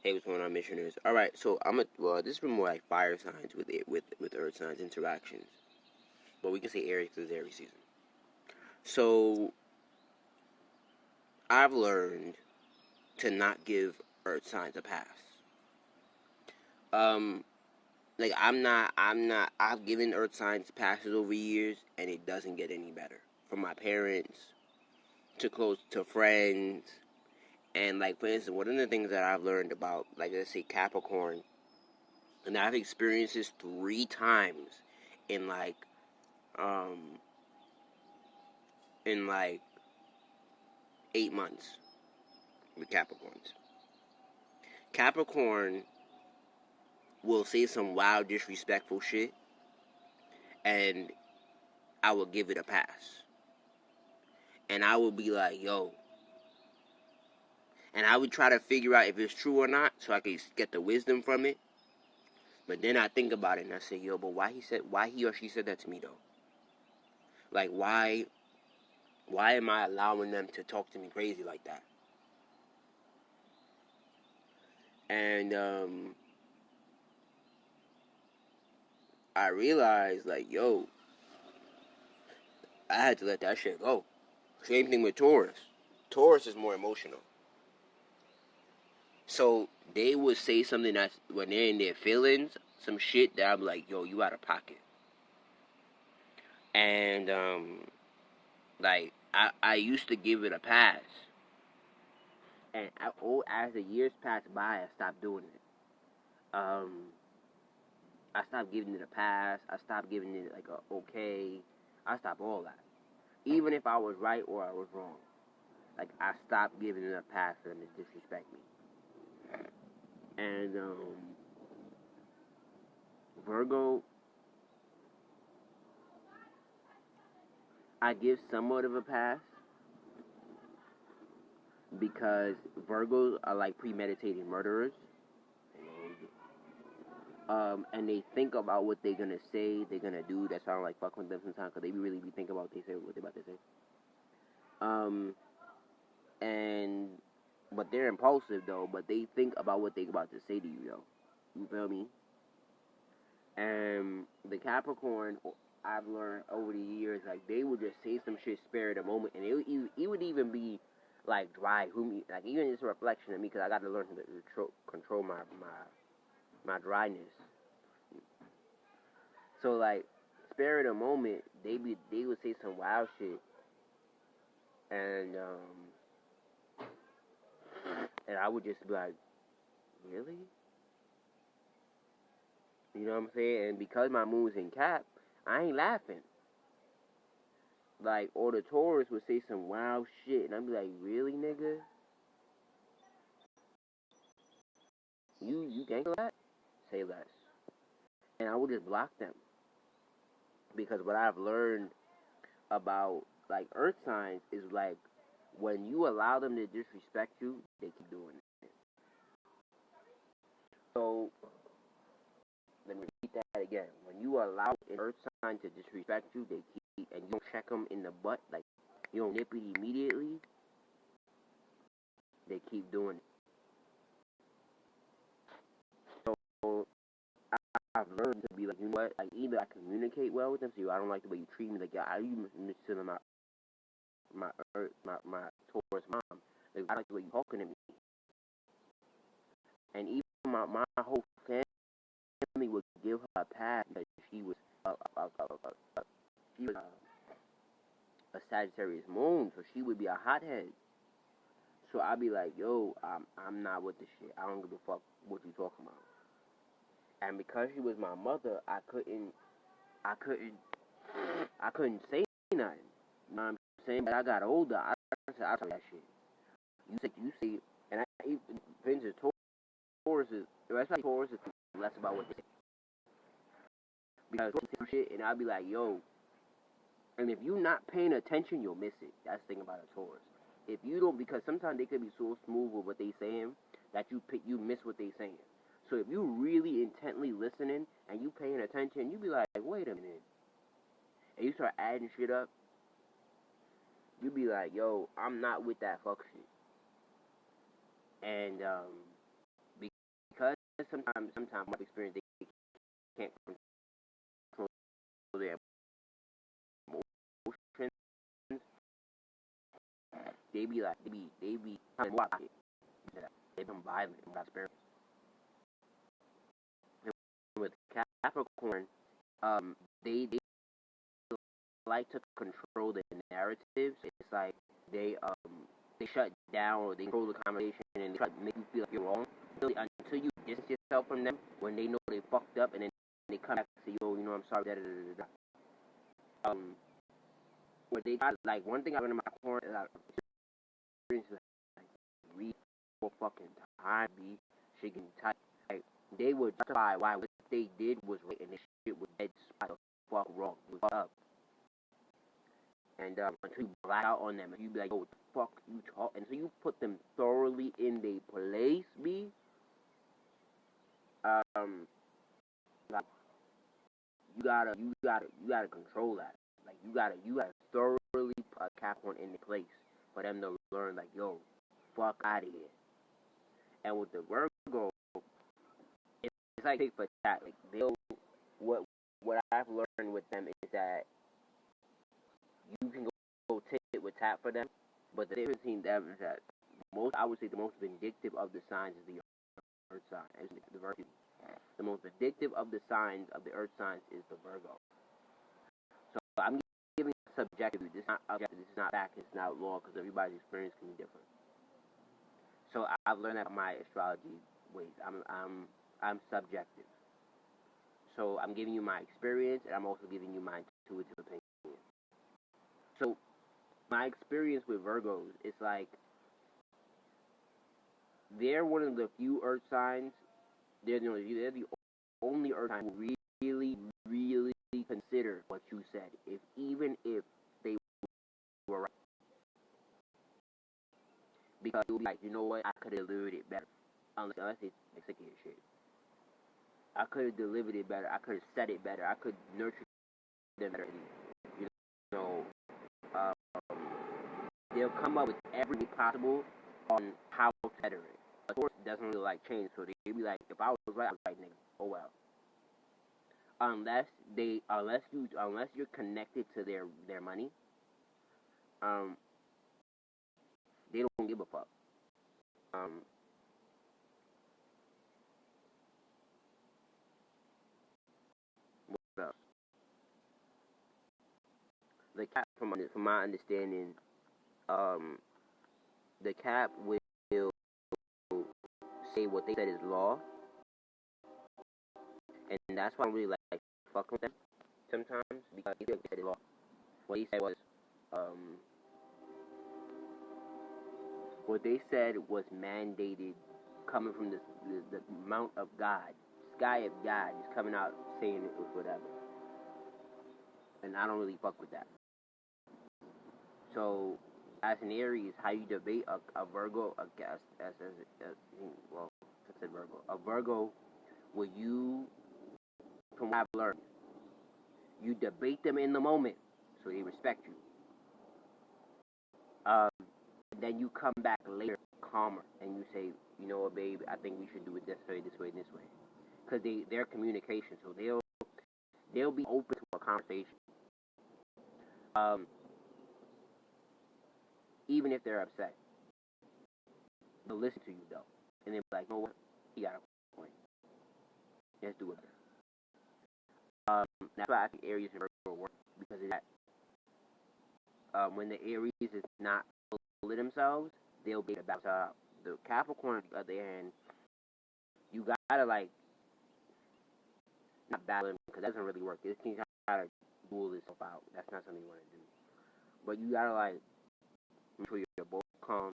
Hey, what's going on, missioners? All right, so this is more like fire signs with earth signs interactions, but we can say Aries because it's Aries season. So I've learned to not give earth signs a pass. Like I've given earth signs passes over years, and it doesn't get any better. From my parents to friends, and like for instance, one of the things that I've learned about, like let's say Capricorn, and I've experienced this 3 times in like um in like 8 months with Capricorns. Capricorn will say some wild disrespectful shit, and I will give it a pass. And I will be like, yo. And I would try to figure out if it's true or not so I could get the wisdom from it. But then I think about it and I say, yo, but why he or she said that to me though? Like why am I allowing them to talk to me crazy like that? And I realized like, yo, I had to let that shit go. Same thing with Taurus. Taurus is more emotional. So they would say something that's when they're in their feelings, some shit that I'm like, yo, you out of pocket. And like I used to give it a pass. And as the years passed by, I stopped doing it. I stopped giving it a pass. I stopped giving it like a okay. I stopped all that. Even if I was right or I was wrong. Like I stopped giving it a pass for them to disrespect me. And Virgo, I give somewhat of a pass because Virgos are like premeditated murderers. And they think about what they're gonna say, they're gonna do. That's why I don't like fucking with them sometimes, because they really be thinking about what they say, what they about to say. But they're impulsive though. But they think about what they about to say to you, yo. You feel me? And the Capricorn, I've learned over the years, like they would just say some shit, spare the moment, and it would even be like dry, like even just a reflection of me, because I got to learn to control my dryness. So like, spare the moment, they would say some wild shit, and I would just be like, really? You know what I'm saying? And because my moon's in Cap, I ain't laughing. Like, or the Taurus would say some wild shit, and I'd be like, really, nigga? You think that? Say less. And I would just block them. Because what I've learned about, like, earth signs is, like, when you allow them to disrespect you, they keep doing it. So, let me repeat that again. When you allow an earth sign to disrespect you, they keep, and you don't check them in the butt, like, you don't nip it immediately, they keep doing it. So, I've learned to be like, you know what, like, either I communicate well with them, so I don't like the way you treat me, like, yeah, you missing my Taurus mom, like, I like the way you talking to me. And even my whole family would give her a pass because she was a Sagittarius moon, so she would be a hothead. So I'd be like, yo, I'm not with this shit. I don't give a fuck what you talking about. And because she was my mother, I couldn't say nothing. You know what I'm saying? But I got older. I said that shit. You say, and I even Vince's Taurus is, especially Taurus is less about what they say. Because shit, and I'd be like, yo, and if you're not paying attention, you'll miss it. That's the thing about a Taurus. If you don't, because sometimes they could be so smooth with what they saying that you miss what they saying. So if you really intently listening and you paying attention, you be like, wait a minute, and you start adding shit up, you be like, yo, I'm not with that fuck shit. And sometimes my experience, they can't control their emotions. They be kind of they become violent without experience. And with Capricorn, they like to control the narratives. It's like they shut down or they control the conversation and they try to make you feel like you're wrong. Really, until you distance yourself from them when they know they fucked up and then they come back and say, yo, you know, I'm sorry, da da da da. Where they try, like, one thing I learned in my corner is like read for fucking time, be shit getting tight. Like, they would justify why what they did was right and this shit was dead spot the fuck wrong. It was up. And until you black out on them, and you be like, "Oh, what the fuck you talk?" And so you put them thoroughly in their place, b. Like you gotta control that. Like you gotta thoroughly put a Capricorn in the place for them to learn. Like, yo, fuck out of here. And with the Virgo, it's like take for that. Like they'll what I've learned with them is that you can go tit with tat for them, but the difference between them is that I would say the most vindictive of the signs is the Earth sign, is the Virgo. The most vindictive of the signs of the Earth signs is the Virgo. So I'm giving it subjective. This is not objective. This is not fact. It's not law because everybody's experience can be different. So I've learned that from my astrology ways. I'm subjective. So I'm giving you my experience, and I'm also giving you my intuitive opinion. So my experience with Virgos is like they're one of the few Earth signs. They're the only Earth sign who really consider what you said, even if they were right. Because you'll be like, you know what, I could have delivered it better. Unless it's sick of your shit. I could have delivered it better. I could have said it better. I could nurture them better. You know, they'll come up with everything possible on how to better it. Of course, it doesn't really like change, so they'll be like, if I was right, I was right, nigga. Oh well. Unless you're connected to their money, they don't give a fuck. What else? The cap, from my understanding, the cap will say what they said is law, and that's why I really like fucking with them sometimes because they said it's law. What he said was, what they said was mandated, coming from the mount of God, sky of God, is coming out saying it was whatever, and I don't really fuck with that. So, as an Aries, how you debate a Virgo, well, I said Virgo, a Virgo, will you, from what I've learned, you debate them in the moment, so they respect you. Then you come back later calmer, and you say, you know what, babe, I think we should do it this way, this way, this way, because they're communication, so they'll be open to a conversation. Even if they're upset, they'll listen to you though, and they'll be like, you know what, he got a point. Let's do it. That's why I think Aries and Virgo work, because of that. When the Aries is not full of themselves, they'll be about the Capricorn. On the other hand, you gotta like not battle him because that doesn't really work. This can try to duel itself out. That's not something you want to do. But you gotta like make sure you're both calm.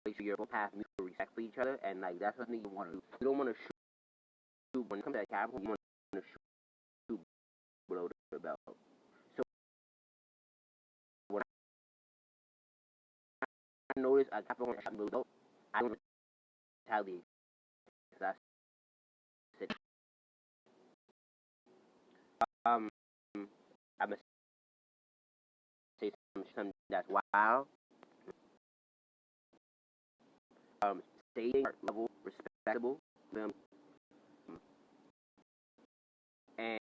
Make sure you're both have mutual respect for each other, and like that's something you want to do. You don't want to shoot when it comes to Capricorn. You want to shoot below the belt. So when I notice a Capricorn shot below the belt, I don't retaliate. That's it. I'm gonna say something that's wild. Stating level respect flexible.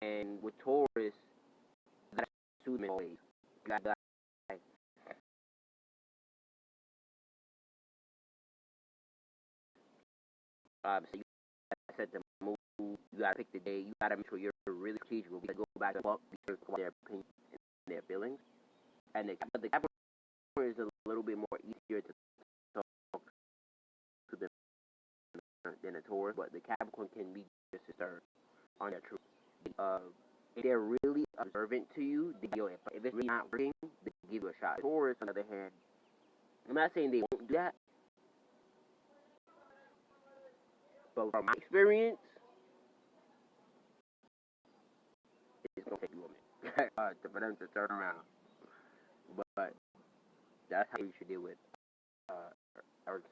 And with Taurus, you gotta soothe them always. You gotta so you gotta set the mood. You gotta pick the day. You gotta make sure you're really strategic. You gotta go back and forth, their opinions and their feelings. And the Capricorn is a little bit more easier to talk to them than a Taurus, but the Capricorn can be just as stern on their truth. If they're really observant to you, if it's really not working, they give you a shot. Taurus, on the other hand, I'm not saying they won't do that, but from my experience, it's gonna take you a minute for them to turn around. But that's how you should deal with Earth.